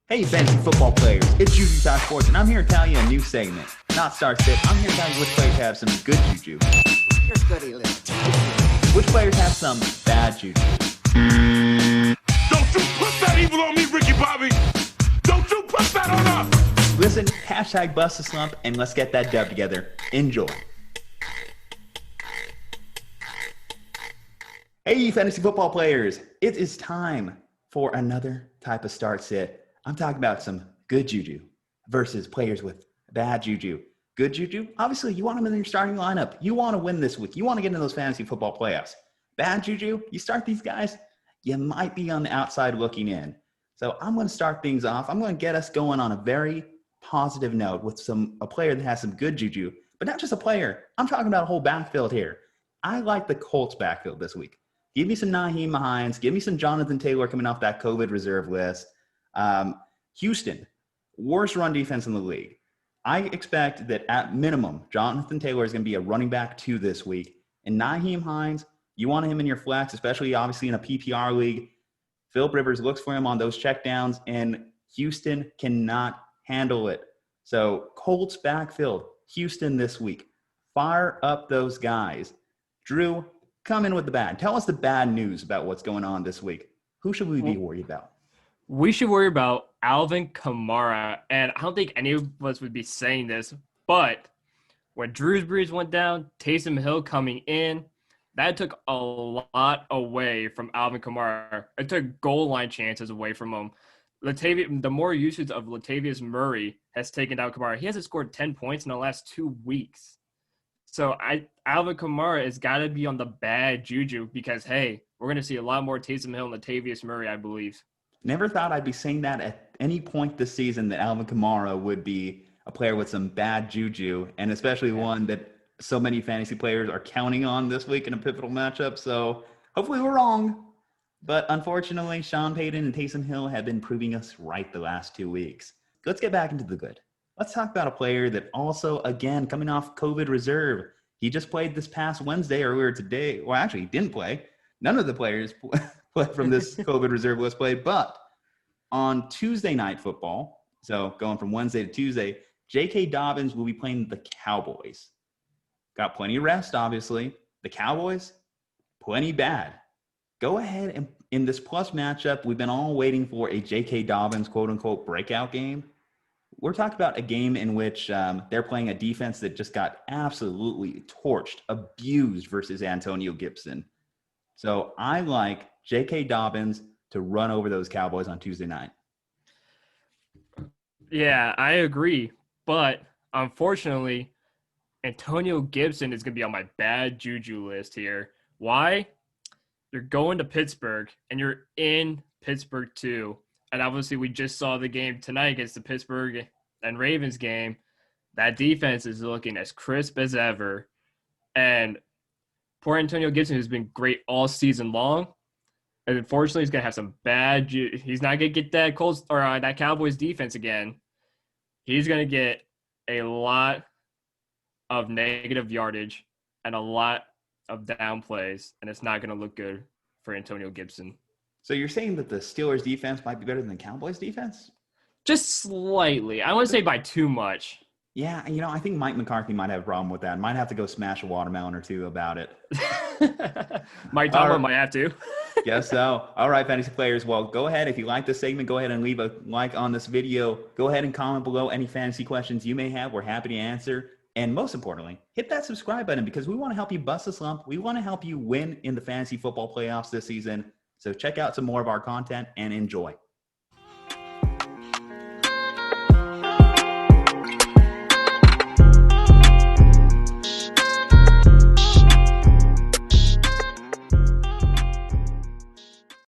Hey, fantasy football players, it's Juju Talk Sports, and I'm here to tell you a new segment. Not Star Sit, I'm here to tell you which players have some good juju. You're goody list. Which players have some bad juju. Don't you put that evil on me, Ricky Bobby! Don't you put that on us! Listen, hashtag bust a slump, and let's get that dub together. Enjoy. Hey, fantasy football players, it is time for another type of start sit. I'm talking about some good juju versus players with bad juju. Good juju, obviously you want them in your starting lineup. You want to win this week. You want to get into those fantasy football playoffs. Bad juju, you start these guys, you might be on the outside looking in. So I'm going to start things off. I'm going to get us going on a very positive note with a player that has some good juju, but not just a player. I'm talking about a whole backfield here. I like the Colts backfield this week. Give me some Nyheim Hines. Give me some Jonathan Taylor coming off that COVID reserve list. Houston, worst run defense in the league. I expect that at minimum, Jonathan Taylor is going to be a running back 2 this week. And Nyheim Hines, you want him in your flex, especially obviously in a PPR league. Philip Rivers looks for him on those checkdowns, and Houston cannot handle it. So Colts backfield, Houston this week. Fire up those guys. Drew, come in with the bad. Tell us the bad news about what's going on this week. Who should we be worried about? We should worry about Alvin Kamara. And I don't think any of us would be saying this, but when Drew Brees went down, Taysom Hill coming in, that took a lot away from Alvin Kamara. It took goal line chances away from him. The more usage of Latavius Murray has taken down Kamara. He hasn't scored 10 points in the last 2 weeks. So Alvin Kamara has got to be on the bad juju because, hey, we're going to see a lot more Taysom Hill and Latavius Murray, I believe. Never thought I'd be saying that at any point this season that Alvin Kamara would be a player with some bad juju, and especially one that so many fantasy players are counting on this week in a pivotal matchup. So hopefully we're wrong. But unfortunately, Sean Payton and Taysom Hill have been proving us right the last 2 weeks. Let's get back into the good. Let's talk about a player that also, again, coming off COVID reserve. He just played this past Wednesday earlier today. Well, actually, he didn't play. None of the players from this COVID reserve list played. But on Tuesday Night Football, so going from Wednesday to Tuesday, J.K. Dobbins will be playing the Cowboys. Got plenty of rest, obviously. The Cowboys, plenty bad. Go ahead and in this plus matchup, we've been all waiting for a J.K. Dobbins quote-unquote breakout game. We're talking about a game in which they're playing a defense that just got absolutely torched, abused versus Antonio Gibson. So I like J.K. Dobbins to run over those Cowboys on Tuesday night. Yeah, I agree. But unfortunately, Antonio Gibson is going to be on my bad juju list here. Why? You're going to Pittsburgh, and you're in Pittsburgh too. And obviously, we just saw the game tonight against the Pittsburgh and Ravens game. That defense is looking as crisp as ever. And poor Antonio Gibson, who's been great all season long, and unfortunately, he's going to have some bad – he's not going to get that Colts or that Cowboys defense again. He's going to get a lot of negative yardage and a lot of down plays, and it's not going to look good for Antonio Gibson. So you're saying that the Steelers defense might be better than the Cowboys defense? Just slightly. I wouldn't say by too much. Yeah, I think Mike McCarthy might have a problem with that. Might have to go smash a watermelon or two about it. Mike Tomlin might have to. Guess so. All right, fantasy players. Well, go ahead. If you like this segment, go ahead and leave a like on this video. Go ahead and comment below any fantasy questions you may have. We're happy to answer. And most importantly, hit that subscribe button because we want to help you bust a slump. We want to help you win in the fantasy football playoffs this season. So check out some more of our content and enjoy.